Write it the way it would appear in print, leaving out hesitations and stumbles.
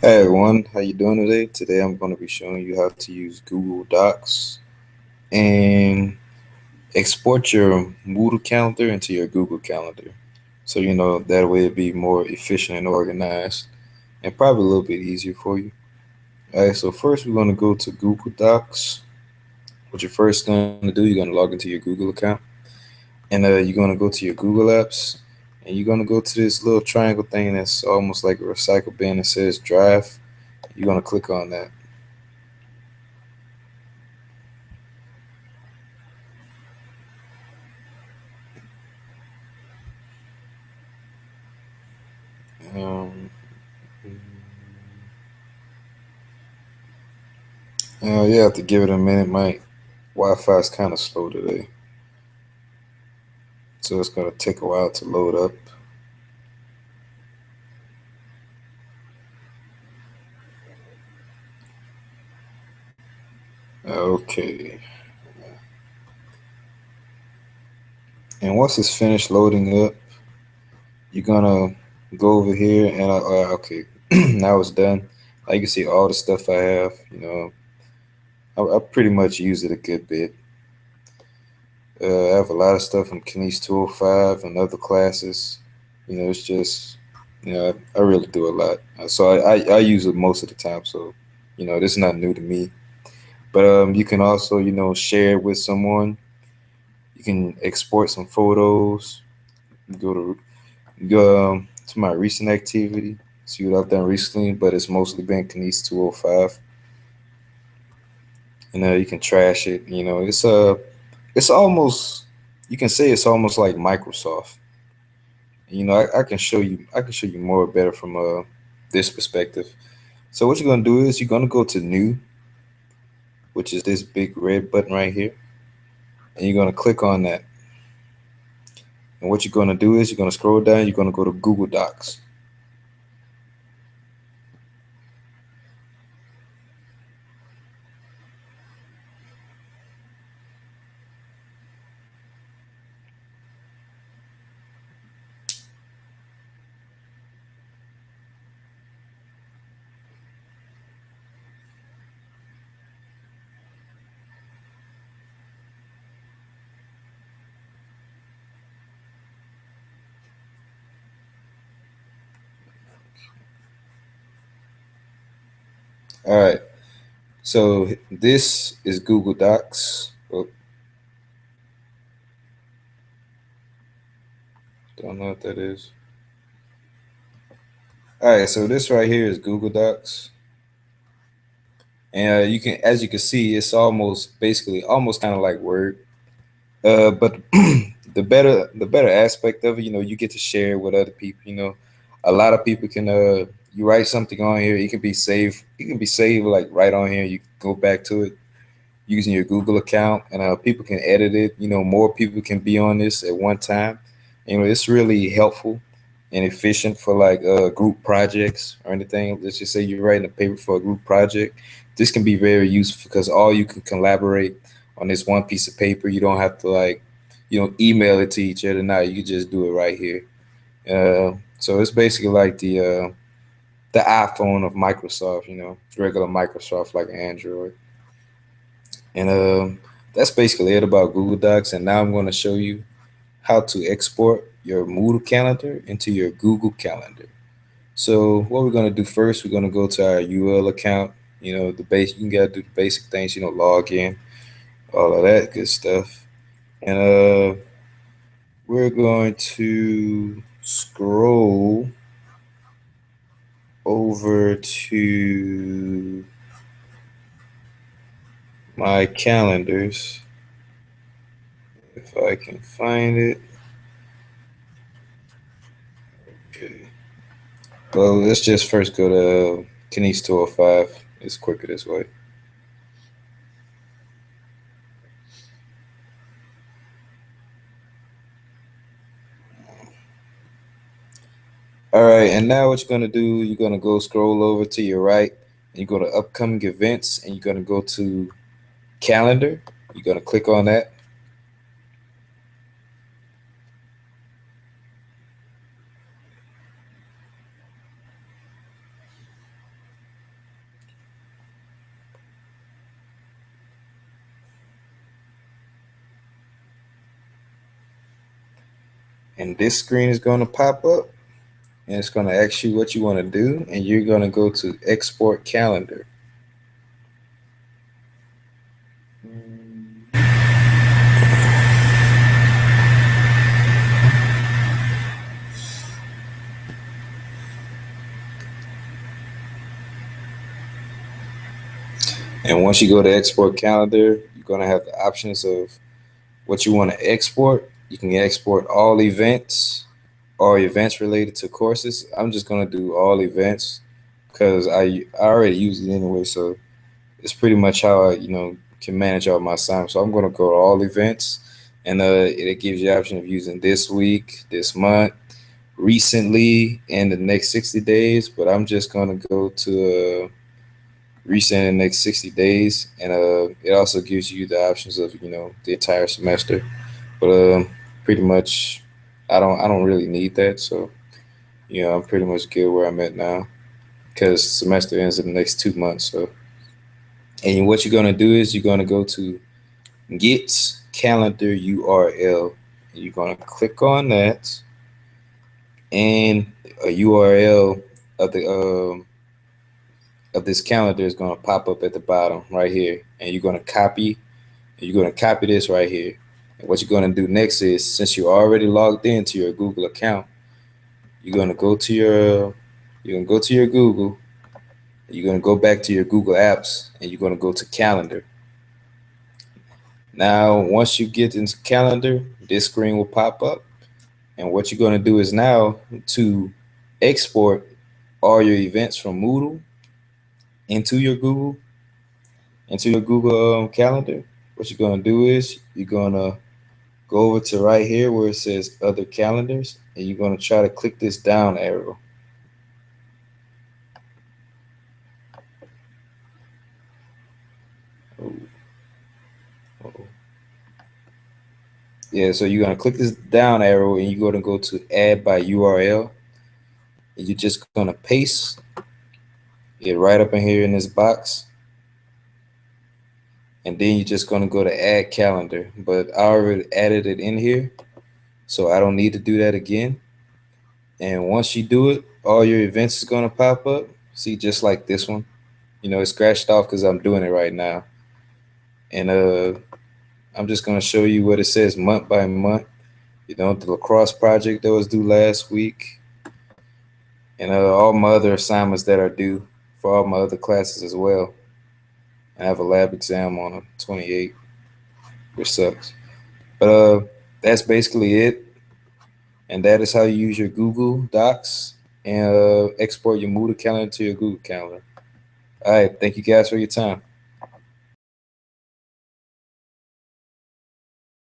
Hey everyone, how you doing today? Today I'm going to be showing you how to use Google Docs and export your Moodle calendar into your Google Calendar. So that way it'd be more efficient and organized and probably a little bit easier for you. Alright, so first we're going to go to Google Docs. What you're first going to do, you're going to log into your Google account and you're going to go to your Google Apps and you're going to go to this little triangle thing that's almost like a recycle bin that says Drive. You're going to click on that. Um, you have to give it a minute. My Wi-Fi is kind of slow today, so it's gonna take a while to load up. Okay, and once it's finished loading up, you're gonna go over here and okay, now it's done. Like you can see all the stuff I have. I pretty much use it a good bit. I have a lot of stuff from Kines 205 and other classes. It's just, I really do a lot. So I use it most of the time. So, this is not new to me. But you can also, share it with someone. You can export some photos. Go to my recent activity. See what I've done recently, but it's mostly been Kines 205. You can trash it. It's almost, you can say it's almost like Microsoft. I can show you. I can show you more better from this perspective. So what you're gonna do is you're gonna go to New, which is this big red button right here, and you're gonna click on that. And what you're gonna do is you're gonna scroll down. You're gonna go to Google Docs. All right. So this is Google Docs. Oh, don't know what that is. All right. So this right here is Google Docs, and as you can see, it's almost basically almost kind of like Word. But the better aspect of it, you get to share with other people. A lot of people can you write something on here, it can be saved. It can be saved like right on here. You can go back to it using your Google account, and people can edit it. More people can be on this at one time. It's really helpful and efficient for like group projects or anything. Let's just say you're writing a paper for a group project. This can be very useful because all you can collaborate on this one piece of paper. You don't have to like, email it to each other now. You can just do it right here. So it's basically like the iPhone of Microsoft. Regular Microsoft like Android. And that's basically it about Google Docs. And now I'm going to show you how to export your Moodle calendar into your Google Calendar. So what we're going to do first, we're going to go to our UL account. The base, you got to do the basic things, log in, all of that good stuff. And we're going to scroll over to my calendars if I can find it. Okay. Well, let's just first go to Kines 205. It's quicker this way. All right, and now what you're gonna do, you're gonna go scroll over to your right, and you go to upcoming events, and you're gonna go to calendar. You're gonna click on that, And this screen is going to pop up and it's going to ask you what you want to do. And you're going to go to export calendar. And once you go to export calendar, you're going to have the options of what you want to export. You can export all events or events related to courses. I'm just going to do all events because I already use it anyway. So it's pretty much how I, can manage all my assignments. So I'm going to go to all events, and it gives you the option of using this week, this month, recently, and the next 60 days. But I'm just going to go to recent in the next 60 days, and it also gives you the options of the entire semester. But pretty much, I don't really need that. So I'm pretty much good where I'm at now because semester ends in the next 2 months. So and what you're gonna do is you're gonna go to Get Calendar URL. You're gonna click on that, and a URL of the of this calendar is gonna pop up at the bottom right here, and you're gonna copy this right here. And what you're gonna do next is, since you're already logged into your Google account, you're gonna go to your Google. You're gonna go back to your Google Apps, and you're gonna go to Calendar. Now, once you get into Calendar, this screen will pop up. And what you're going to do is now to export all your events from Moodle into your Google Calendar. What you're going to do is you're going to go over to right here where it says Other Calendars, and you're going to try to click this down arrow. Oh, uh-oh. Yeah, so you're going to click this down arrow, and you're going to go to Add by URL, and you're just going to paste it right up in here in this box. And then you're just going to go to Add Calendar. But I already added it in here, so I don't need to do that again. And once you do it, all your events is going to pop up. See, just like this one. It's scratched off because I'm doing it right now. And I'm just going to show you what it says month by month. The lacrosse project that was due last week. And all my other assignments that are due for all my other classes as well. I have a lab exam on the 28th, which sucks. But that's basically it. And that is how you use your Google Docs and export your Moodle calendar to your Google Calendar. All right. Thank you guys for your time.